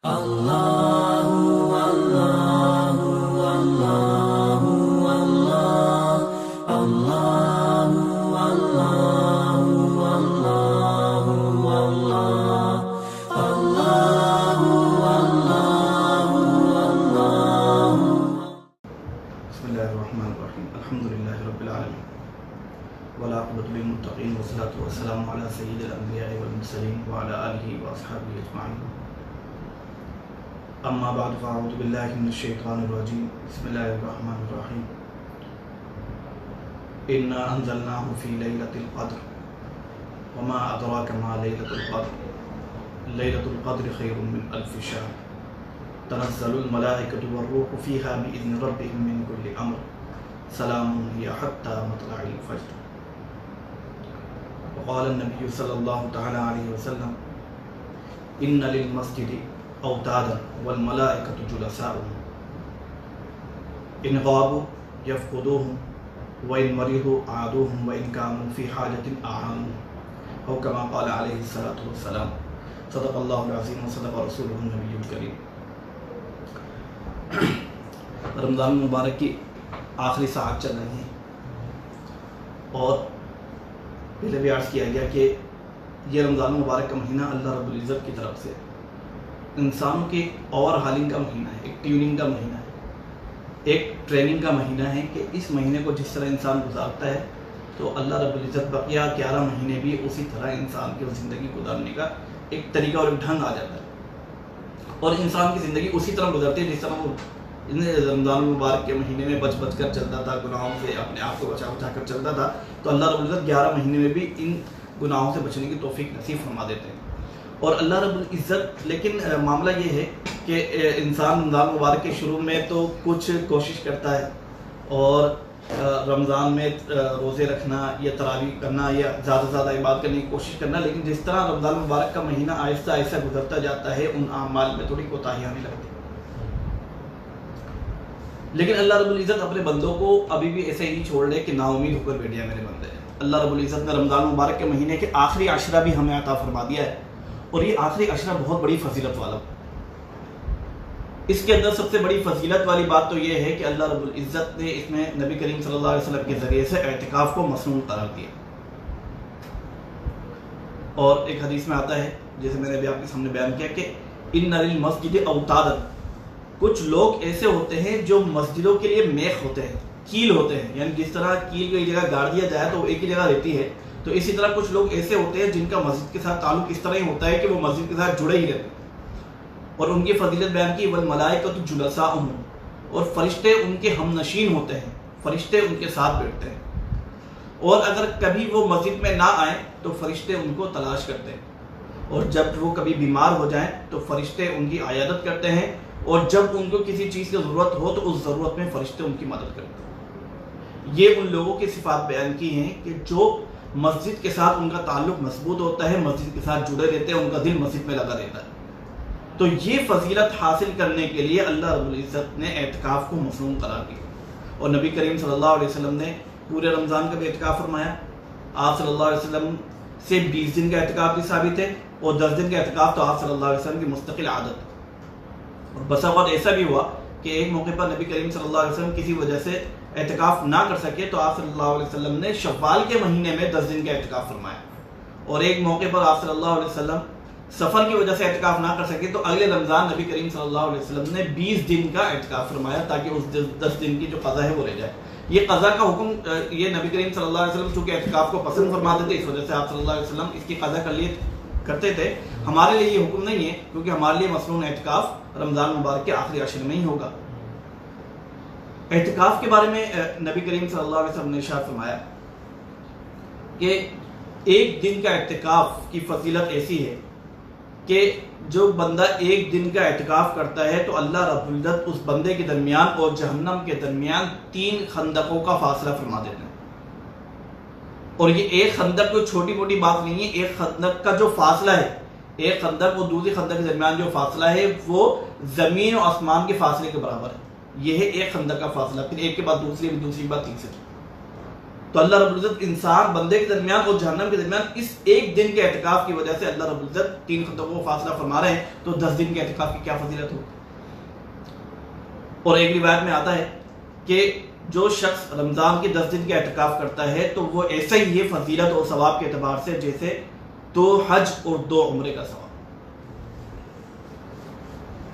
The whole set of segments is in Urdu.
الحمدللہ رب العالمین والعاقبۃ للمتقین والصلاۃ والسلام علی سید الانبیاء والمرسلین وعلی آلہ واصحابہ اجمعین اما بعد فاعوذ باللہ من الشیطان الرجیم بسم اللہ الرحمن الرحیم انا انزلناہ فی لیلۃ القدر وما ادراک ما لیلۃ القدر لیلۃ القدر خیر من الف شہر تنزل الملائکۃ والروح فیہا بإذن ربہم من کل امر سلام ہی حتی مطلع الفجر وقال النبی صلی اللہ تعالی علیہ وسلم ان للمسجد اوتادا والملائکۃ جلساء ان غابوا یفقدوهم وان مرضوا عادوهم وان كانوا في حاجة اعانوهم او كما قال علیہ الصلاۃ والسلام صدق اللہ العظیم وصدق رسولہ النبی الکریم۔ رمضان مبارک کی آخری ساعت چل رہی ہیں اور پہلے بھی عرض کیا گیا کہ یہ رمضان مبارک کا مہینہ اللہ رب العزت کی طرف سے انسانوں کے اوور ہالنگ کا مہینہ ہے، ایک ٹیوننگ کا مہینہ ہے، ایک ٹریننگ کا مہینہ ہے کہ اس مہینے کو جس طرح انسان گزارتا ہے تو اللہ رب العزت بقیہ 11 مہینے بھی اسی طرح انسان کی زندگی گزارنے کا ایک طریقہ اور ایک ڈھنگ آ جاتا ہے اور انسان کی زندگی اسی طرح گزرتی ہے جس طرح وہ رمضان المبارک کے مہینے میں بچ کر چلتا تھا، گناہوں سے اپنے آپ کو بچا کر چلتا تھا، تو اللہ رب العزت 11 مہینے میں بھی ان گناہوں سے بچنے کی توفیق نصیب فرما دیتے ہیں۔ اور اللہ رب العزت لیکن معاملہ یہ ہے کہ انسان رمضان مبارک کے شروع میں تو کچھ کوشش کرتا ہے اور رمضان میں روزے رکھنا یا تراویح کرنا یا زیادہ سے زیادہ عبادت کرنے کی کوشش کرنا، لیکن جس طرح رمضان مبارک کا مہینہ آہستہ آہستہ گزرتا جاتا ہے ان اعمال میں تھوڑی کوتاہی آنے لگتی ہے۔ لیکن اللہ رب العزت اپنے بندوں کو ابھی بھی ایسے ہی چھوڑ لے کہ نا امید ہو کر بیٹھے میرے بندے ہیں۔ اللہ رب العزت نے رمضان مبارک کے مہینے کے آخری عشرہ بھی ہمیں عطا فرما دیا ہے اور یہ آخری عشرہ بہت بڑی فضیلت والا۔ اس کے اندر سب سے بڑی فضیلت والی بات تو یہ ہے کہ اللہ رب العزت نے اس میں نبی کریم صلی اللہ علیہ وسلم کے ذریعے سے اعتکاف کو مصنون قرار دیا۔ اور ایک حدیث میں آتا ہے جیسے میں نے بھی آپ کے سامنے بیان کیا کہ ان للمسجد اوتادا، کچھ لوگ ایسے ہوتے ہیں جو مسجدوں کے لیے میخ ہوتے ہیں، کیل ہوتے ہیں، یعنی جس طرح کیل کو ایک جگہ گاڑ دیا جائے تو وہ ایک ہی جگہ رہتی ہے، تو اسی طرح کچھ لوگ ایسے ہوتے ہیں جن کا مسجد کے ساتھ تعلق اس طرح ہی ہوتا ہے کہ وہ مسجد کے ساتھ جڑے ہی رہتے ہیں۔ اور ان کی فضیلت بیان کی والملائکۃ جلساء، اور فرشتے ان کے ہم نشین ہوتے ہیں، فرشتے ان کے ساتھ بیٹھتے ہیں، اور اگر کبھی وہ مسجد میں نہ آئیں تو فرشتے ان کو تلاش کرتے ہیں، اور جب وہ کبھی بیمار ہو جائیں تو فرشتے ان کی عیادت کرتے ہیں، اور جب ان کو کسی چیز کی ضرورت ہو تو اس ضرورت میں فرشتے ان کی مدد کرتے ہیں۔ یہ ان لوگوں کی صفات بیان کی ہیں کہ جو مسجد کے ساتھ ان کا تعلق مضبوط ہوتا ہے، مسجد کے ساتھ جڑے رہتے ہیں، ان کا دل مسجد میں لگا رہتا ہے۔ تو یہ فضیلت حاصل کرنے کے لیے اللہ رب العزت نے اعتکاف کو مصنون قرار دیا، اور نبی کریم صلی اللہ علیہ وسلم نے پورے رمضان کا بھی اعتکاف فرمایا۔ آپ صلی اللہ علیہ وسلم سے 20 دن کا اعتکاف بھی ثابت ہے، اور 10 دن کا اعتکاف تو آپ صلی اللہ علیہ وسلم کی مستقل عادت ہے۔ اور بسا اوقات ایسا بھی ہوا کہ ایک موقع پر نبی کریم صلی اللہ علیہ وسلم کسی وجہ سے اعتکاف نہ کر سکے تو آپ صلی اللہ علیہ وسلم نے شوال کے مہینے میں 10 دن کا اعتکاف فرمایا، اور ایک موقع پر آپ صلی اللہ علیہ وسلم سفر کی وجہ سے اعتکاف نہ کر سکے تو اگلے رمضان نبی کریم صلی اللہ علیہ وسلم نے 20 دن کا اعتکاف فرمایا تاکہ اس 10 دن کی جو قضا ہے وہ رہ جائے۔ یہ قضا کا حکم یہ نبی کریم صلی اللہ علیہ وسلم چونکہ اعتکاف کو پسند فرماتے تھے، اس وجہ سے آپ صلی اللہ علیہ وسلم اس کی قضا کرتے تھے۔ ہمارے لیے یہ حکم نہیں ہے کیونکہ ہمارے لیے مصنون اعتکاف رمضان مبارک کے آخری عشر میں ہی ہوگا۔ اعتکاف کے بارے میں نبی کریم صلی اللہ علیہ وسلم نے ارشاد فرمایا کہ ایک دن کا اعتکاف کی فضیلت ایسی ہے کہ جو بندہ ایک دن کا اعتکاف کرتا ہے تو اللہ رب العزت اس بندے کے درمیان اور جہنم کے درمیان 3 خندقوں کا فاصلہ فرما دیتے ہیں۔ اور یہ ایک خندق کوئی چھوٹی موٹی بات نہیں ہے، ایک خندق کا جو فاصلہ ہے، ایک خندق اور دوسری خندق کے درمیان جو فاصلہ ہے وہ زمین و آسمان کے فاصلے کے برابر ہے۔ یہ ہے ایک خندق کا فاصلہ، پھر ایک کے بعد دوسری، دوسری کے بعد تیسری۔ تو اللہ رب العزت انسان بندے کے درمیان اور جہنم کے درمیان اس ایک دن کے اعتکاف کی وجہ سے اللہ رب العزت 3 خطوں کو فاصلہ فرما رہے ہیں، تو 10 دن کے اعتکاف کی کیا فضیلت ہو۔ اور ایک روایت میں آتا ہے کہ جو شخص رمضان کے 10 دن کے اعتکاف کرتا ہے تو وہ ایسا ہی ہے فضیلت اور ثواب کے اعتبار سے جیسے 2 حج اور 2 عمرے کا ثواب۔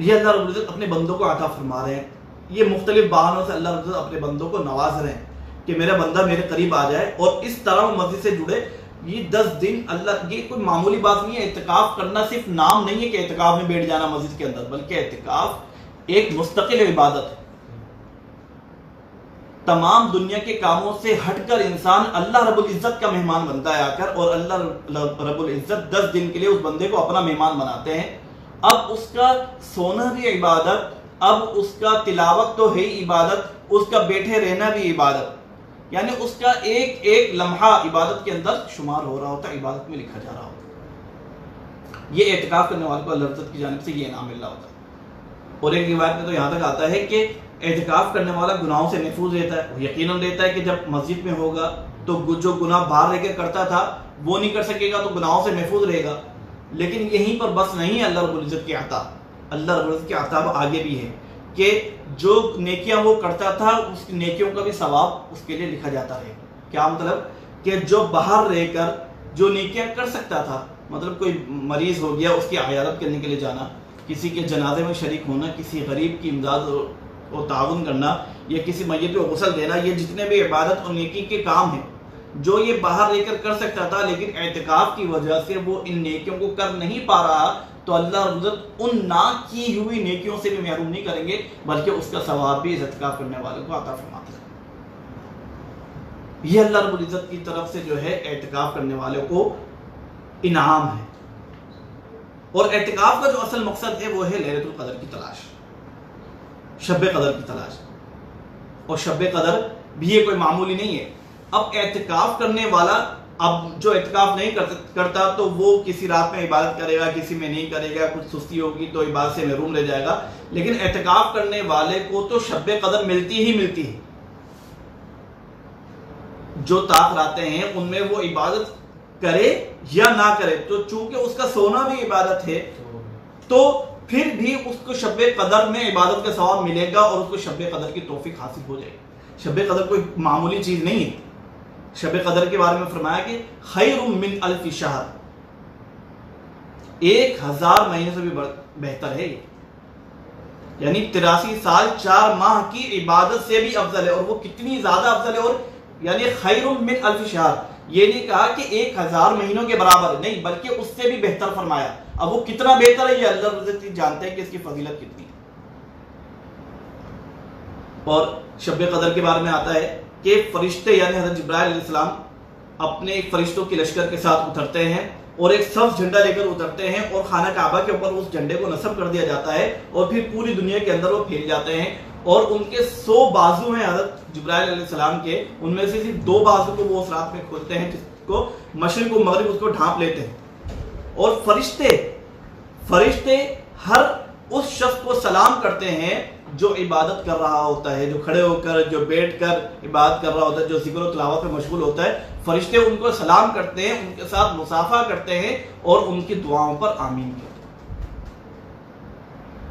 یہ اللہ رب العزت اپنے بندوں کو عطا فرما رہے ہیں، یہ مختلف بہانوں سے اللہ رب العزت اپنے بندوں کو نواز رہے ہیں کہ میرا بندہ میرے قریب آ جائے اور اس طرح وہ مسجد سے جڑے۔ یہ 10 دن اللہ، یہ کوئی معمولی بات نہیں ہے۔ اعتکاف کرنا صرف نام نہیں ہے کہ اعتکاف میں بیٹھ جانا مسجد کے اندر، بلکہ اعتکاف ایک مستقل عبادت ہے۔ تمام دنیا کے کاموں سے ہٹ کر انسان اللہ رب العزت کا مہمان بنتا ہے آ کر، اور اللہ رب العزت 10 دن کے لیے اس بندے کو اپنا مہمان بناتے ہیں۔ اب اس کا سونا بھی عبادت، اب اس کا تلاوت تو ہے عبادت، اس کا بیٹھے رہنا بھی عبادت، یعنی اس کا ایک ایک لمحہ عبادت کے اندر شمار ہو رہا ہوتا ہے، عبادت میں لکھا جا رہا ہوتا ہے۔ یہ اعتکاف کرنے والے کو اللہ رب کی جانب سے یہ انعام مل رہا ہوتا ہے۔ اور ایک روایت میں تو یہاں تک آتا ہے کہ اعتکاف کرنے والا گناہوں سے محفوظ رہتا ہے۔ وہ یقیناً رہتا ہے کہ جب مسجد میں ہوگا تو جو گناہ باہر رہ کے کرتا تھا وہ نہیں کر سکے گا، تو گناہوں سے محفوظ رہے گا۔ لیکن یہیں پر بس نہیں ہے اللہ رب العزت کی عطا، اللہ رب العزت کی عطا آگے بھی ہے کہ جو نیکیاں وہ کرتا تھا اس نیکیوں کا بھی ثواب اس کے لیے لکھا جاتا ہے۔ کیا مطلب کہ جو باہر رہ کر جو نیکیاں کر سکتا تھا، مطلب کوئی مریض ہو گیا اس کی عیادت کرنے کے لیے جانا، کسی کے جنازے میں شریک ہونا، کسی غریب کی امداد اور تعاون کرنا، یا کسی میت کو غسل دینا، یہ جتنے بھی عبادت اور نیکی کے کام ہیں جو یہ باہر رہ کر سکتا تھا، لیکن اعتکاف کی وجہ سے وہ ان نیکیوں کو کر نہیں پا رہا، تو اللہ رب العزت ان نہ کی ہوئی نیکیوں سے بھی محروم نہیں کریں گے، بلکہ اس کا ثواب بھی اعتکاف کرنے والوں کو عطا فرماتے ہیں۔ یہ اللہ رب العزت کی طرف سے جو ہے اعتکاف کرنے والوں کو انعام ہے۔ اور اعتکاف کا جو اصل مقصد ہے وہ ہے لیلۃ القدر کی تلاش، شب قدر کی تلاش۔ اور شب قدر بھی یہ کوئی معمولی نہیں ہے۔ اب اعتکاف کرنے والا، اب جو اعتکاف نہیں کرتا تو وہ کسی رات میں عبادت کرے گا، کسی میں نہیں کرے گا، کچھ سستی ہوگی تو عبادت سے محروم رہ جائے گا۔ لیکن اعتکاف کرنے والے کو تو شب قدر ملتی ہی ملتی ہے۔ جو طاق راتیں ہیں ان میں وہ عبادت کرے یا نہ کرے، تو چونکہ اس کا سونا بھی عبادت ہے تو پھر بھی اس کو شب قدر میں عبادت کا ثواب ملے گا، اور اس کو شب قدر کی توفیق حاصل ہو جائے گی۔ شب قدر کوئی معمولی چیز نہیں ہے۔ شب قدر کے بارے میں فرمایا کہ خیر من الف شہر، 1000 مہینے سے بھی بہتر ہے، یعنی 83 سال 4 ماہ کی عبادت سے بھی افضل ہے۔ اور وہ کتنی زیادہ افضل ہے، اور یعنی خیر من الف شہر، یہ نہیں کہا کہ 1000 مہینوں کے برابر نہیں، بلکہ اس سے بھی بہتر فرمایا۔ اب وہ کتنا بہتر ہے یہ اللہ رب جانتے ہیں کہ اس کی فضیلت کتنی ہے۔ اور شب قدر کے بارے میں آتا ہے کہ فرشتے یعنی حضرت جبرائیل علیہ السلام اپنے ایک فرشتوں کے لشکر کے ساتھ اترتے ہیں، اور ایک سبز جھنڈا لے کر اترتے ہیں، اور خانہ کعبہ کے اوپر اس جھنڈے کو نصب کر دیا جاتا ہے، اور پھر پوری دنیا کے اندر وہ پھیل جاتے ہیں۔ اور ان کے 100 بازو ہیں حضرت جبرائیل علیہ السلام کے، ان میں سے صرف 2 بازو کو وہ اس رات میں کھولتے ہیں، جس کو مشرق و مغرب اس کو ڈھانپ لیتے ہیں۔ اور فرشتے ہر اس شخص کو سلام کرتے ہیں جو عبادت کر رہا ہوتا ہے، جو کھڑے ہو کر، جو بیٹھ کر عبادت کر رہا ہوتا ہے، جو ذکر و تلاوت میں مشغول ہوتا ہے۔ فرشتے ان کو سلام کرتے ہیں، ان کے ساتھ مصافحہ کرتے ہیں، اور ان کی دعاؤں پر آمین کہتے ہیں۔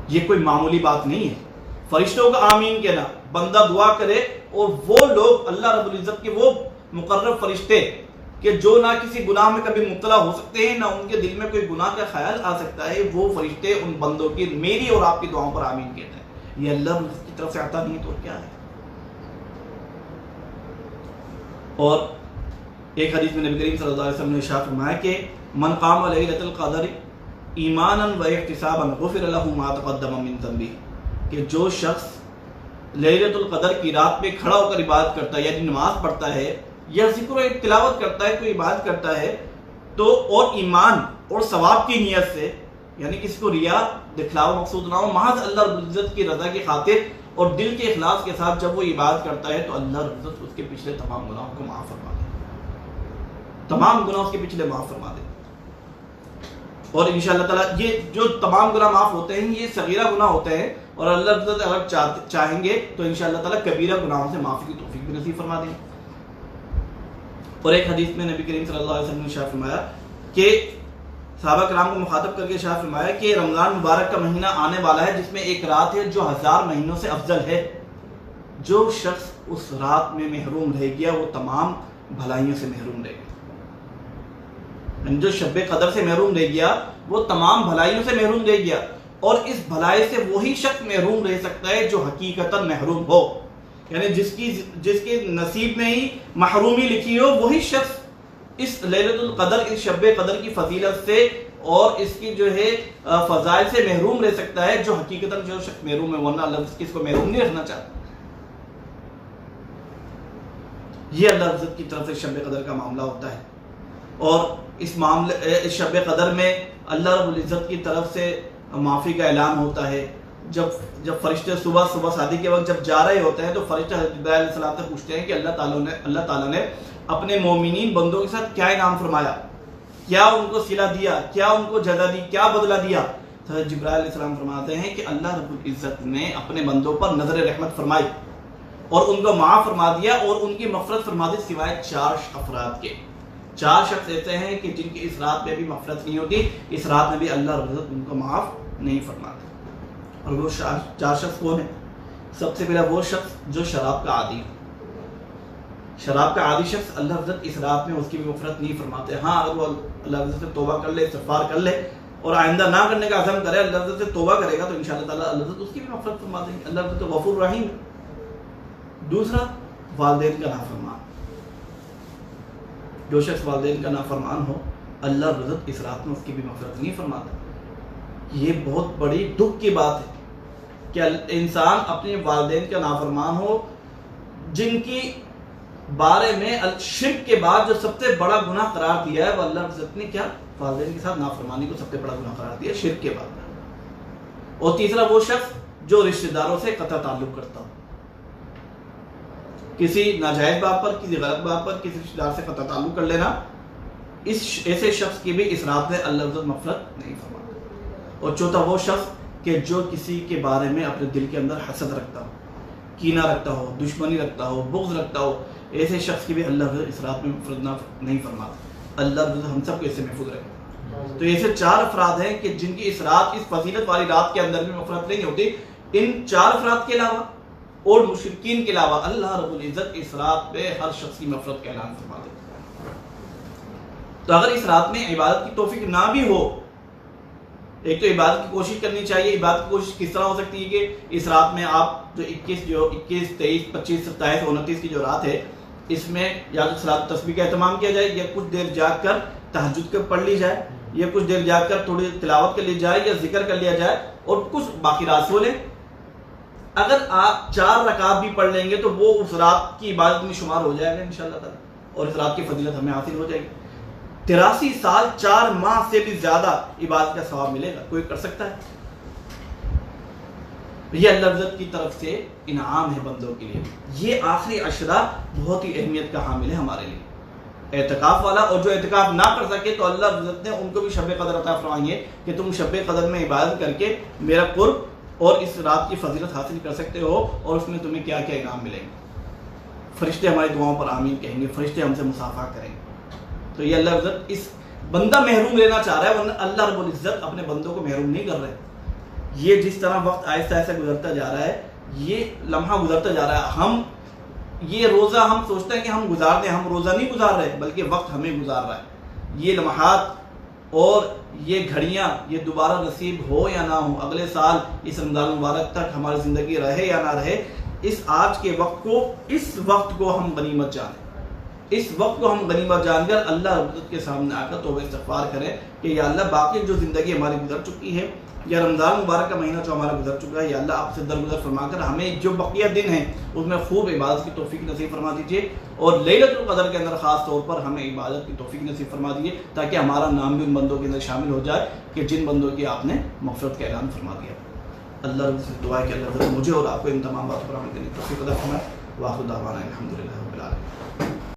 یہ کوئی معمولی بات نہیں ہے۔ فرشتوں کا آمین کہنا، بندہ دعا کرے، اور وہ لوگ اللہ رب العزت کے وہ مقرب فرشتے کہ جو نہ کسی گناہ میں کبھی مبتلا ہو سکتے ہیں، نہ ان کے دل میں کوئی گناہ کا خیال آ سکتا ہے، وہ فرشتے ان بندوں کی، میری اور آپ کی دعاؤں پر آمین کہتے ہیں۔ یہ اللہ کی طرف سے آتا نہیں ہے تو کیا ہے۔ اور ایک حدیث میں نبی کریم صلی اللہ علیہ وسلم نے ارشاد فرمایا کہ من قام لیلۃ القدر ایمانا و احتسابا غفر له ما تقدم من ذنبه، کہ جو شخص لیلۃ القدر کی رات میں کھڑا ہو کر عبادت کرتا ہے، یعنی نماز پڑھتا ہے یا ذکر و تلاوت کرتا ہے، کوئی عبادت کرتا ہے، تو اور ایمان اور ثواب کی نیت سے، یعنی کسی کو ریا دکھلاوا مقصود نہ ہو، محض اللہ رب العزت کی رضا کی خاطر اور دل کے اخلاص کے ساتھ جب وہ عبادت کرتا ہے، تو اللہ رب العزت اس کے پچھلے تمام گناہوں کو معاف فرما دے، تمام گناہ اس کے پچھلے معاف فرما دے۔ اور انشاءاللہ تعالیٰ یہ جو تمام گناہ معاف ہوتے ہیں، یہ صغیرہ گناہ ہوتے ہیں، اور اللہ رب العزت اگر چاہیں گے تو انشاءاللہ تعالیٰ کبیرہ گناہوں سے معافی کی توفیق بھی نصیب فرما دیں۔ اور ایک حدیث میں نبی کریم صلی اللہ علیہ وسلم نے ارشاد فرمایا کہ صحابہ کرام کو مخاطب کر کے ارشاد فرمایا کہ رمضان مبارک کا مہینہ آنے والا ہے جس میں ایک رات ہے جو 1000 مہینوں سے افضل ہے. جو شخص اس رات میں محروم رہ گیا وہ تمام بھلائیوں سے محروم رہ گیا. جو شب قدر سے محروم رہ گیا وہ تمام بھلائیوں سے محروم رہ گیا. اور اس بھلائی سے وہی شخص محروم رہ سکتا ہے جو حقیقتاً محروم ہو. یعنی جس کے نصیب میں ہی محرومی لکھی ہو وہی شخص اس لیلۃ القدر، اس شب قدر کی فضیلت سے اور اس کی جو ہے فضائل سے محروم رہ سکتا ہے جو حقیقتاً جو شخص محروم ہے، ورنہ اللہ کس کو محروم نہیں رکھنا چاہتا. یہ اللہ عزت کی طرف سے شب قدر کا معاملہ ہوتا ہے. اور اس شب قدر میں اللہ رب العزت کی طرف سے معافی کا اعلان ہوتا ہے. جب فرشتے صبح شادی کے وقت جب جا رہے ہوتے ہیں تو فرشتے حضرت جبرائیل علیہ السلام سے پوچھتے ہیں کہ اللہ تعالیٰ نے اپنے مومنین بندوں کے ساتھ کیا انعام فرمایا، کیا ان کو صلہ دیا، کیا ان کو جزا دی، کیا بدلہ دیا. حضرت جبرائیل علیہ السلام فرماتے ہیں کہ اللہ رب العزت نے اپنے بندوں پر نظر رحمت فرمائی اور ان کو معاف فرما دیا اور ان کی مغفرت فرما دی سوائے 4 افراد کے. 4 شخص ایسے ہیں کہ جن کی اس رات میں بھی مغفرت نہیں ہوتی، اس رات میں بھی اللہ رب العزت ان کو معاف نہیں فرماتا. اور وہ 4 شخص کون ہیں؟ سب سے پہلا وہ شخص جو شراب کا عادی ہے. شراب کا عادی شخص اللہ عزت اس رات میں اس کی بھی مغفرت نہیں فرماتے. ہاں اگر وہ اللہ عزت سے توبہ کر لے، استغفار کر لے اور آئندہ نہ کرنے کا عزم کرے، اللہ عزت سے توبہ کرے گا تو انشاءاللہ تعالیٰ اللہ عزت اس کی بھی مغفرت فرما دیں گے. اللہ عزت غفور رحیم. دوسرا والدین کا نافرمان. جو شخص والدین کا نافرمان ہو اللہ عزت اس رات میں اس کی بھی مغفرت نہیں فرماتا. یہ بہت بڑی دکھ کی بات ہے کہ انسان اپنے والدین کا نافرمان ہو، جن کی بارے میں شرک کے بعد جو سب سے بڑا گناہ قرار دیا ہے وہ اللہ عزت نے کیا والدین کے ساتھ نافرمانی کو سب سے بڑا گناہ قرار دیا شرک کے بعد. اور تیسرا وہ شخص جو رشتہ داروں سے قطع تعلق کرتا ہو، کسی ناجائز بات پر، کسی غلط بات پر کسی رشتہ دار سے قطع تعلق کر لینا، ایسے شخص کی بھی اس رات میں اللہ عزت مغفرت نہیں فرماتا. اور چوتھا وہ شخص کہ جو کسی کے بارے میں اپنے دل کے اندر حسد رکھتا ہو، کینہ رکھتا ہو، دشمنی رکھتا ہو، بغض رکھتا ہو، ایسے شخص کی بھی اللہ اس رات میں مغفرت نہیں فرماتا. اللہ ہم سب کو ایسے محفوظ رکھے. تو ایسے 4 افراد ہیں کہ جن کی اس رات، اس فضیلت والی رات کے اندر بھی مغفرت نہیں ہوتی. ان 4 افراد کے علاوہ اور مشرکین کے علاوہ اللہ رب العزت اس رات پہ ہر شخص کی مغفرت کا اعلان فرما دیتا. تو اگر اس رات میں عبادت کی توفیق نہ بھی ہو، ایک تو عبادت کی کوشش کرنی چاہیے. عبادت کی کوشش کس طرح ہو سکتی ہے کہ اس رات میں آپ جو 21 23 25 27 29 کی جو رات ہے اس میں یا تو صلاۃ تسبیح کا اہتمام کیا جائے، یا کچھ دیر جاگ کر تہجد کے پڑھ لی جائے، یا کچھ دیر جاگ کر تھوڑی تلاوت کر لی جائے، یا ذکر کر لیا جائے اور کچھ باقی رات سو لیں. اگر آپ 4 رکعات بھی پڑھ لیں گے تو وہ اس رات کی عبادت میں شمار ہو جائے گا انشاءاللہ تعالی، اور اس رات کی فضیلت ہمیں حاصل ہو جائے گی. 83 سال 4 ماہ سے بھی زیادہ عبادت کا ثواب ملے گا. کوئی کر سکتا ہے؟ یہ اللہ عزت کی طرف سے انعام ہے بندوں کے لیے. یہ آخری عشرہ بہت ہی اہمیت کا حامل ہے ہمارے لیے. اعتکاف والا، اور جو اعتکاف نہ کر سکے تو اللہ عزت نے ان کو بھی شب قدر عطا فرمائی ہے کہ تم شب قدر میں عبادت کر کے میرا قرب اور اس رات کی فضیلت حاصل کر سکتے ہو، اور اس میں تمہیں کیا کیا انعام ملیں گے. فرشتے ہماری دعاؤں پر آمین کہیں گے، فرشتے ہم سے مصافحہ کریں گے. تو یہ اللہ عزت اس بندہ محروم لینا چاہ رہا ہے، ورنہ اللہ رب العزت اپنے بندوں کو محروم نہیں کر رہے. یہ جس طرح وقت آہستہ آہستہ گزرتا جا رہا ہے، یہ لمحہ گزرتا جا رہا ہے، ہم یہ روزہ ہم سوچتے ہیں کہ ہم گزار دیں، ہم روزہ نہیں گزار رہے بلکہ وقت ہمیں گزار رہا ہے. یہ لمحات اور یہ گھڑیاں یہ دوبارہ نصیب ہو یا نہ ہو، اگلے سال اس رمضان مبارک تک ہماری زندگی رہے یا نہ رہے، اس آج کے وقت کو، اس وقت کو ہم غنیمت جانیں. اس وقت کو ہم غنیمت جان کر اللہ رب العزت کے سامنے آ کر توبہ استغفار کریں کہ یا اللہ باقی جو زندگی ہماری گزر چکی ہے، یا رمضان مبارک کا مہینہ جو ہمارا گزر چکا ہے، یا اللہ آپ سے درگزر فرما کر ہمیں جو بقیہ دن ہیں اس میں خوب عبادت کی توفیق نصیب فرما دیجیے، اور لیلۃ القدر کے اندر خاص طور پر ہمیں عبادت کی توفیق نصیب فرما دیجیے، تاکہ ہمارا نام بھی ان بندوں کے اندر شامل ہو جائے کہ جن بندوں کی آپ نے مغفرت کا اعلان فرما دیا. اللہ رب سے دعا ہے کہ اللہ مجھے اور آپ کو ان تمام باتوں پر عمل کرنے کی توفیق عطا فرمائے. واخر دعوانا الحمدللہ رب العالمین.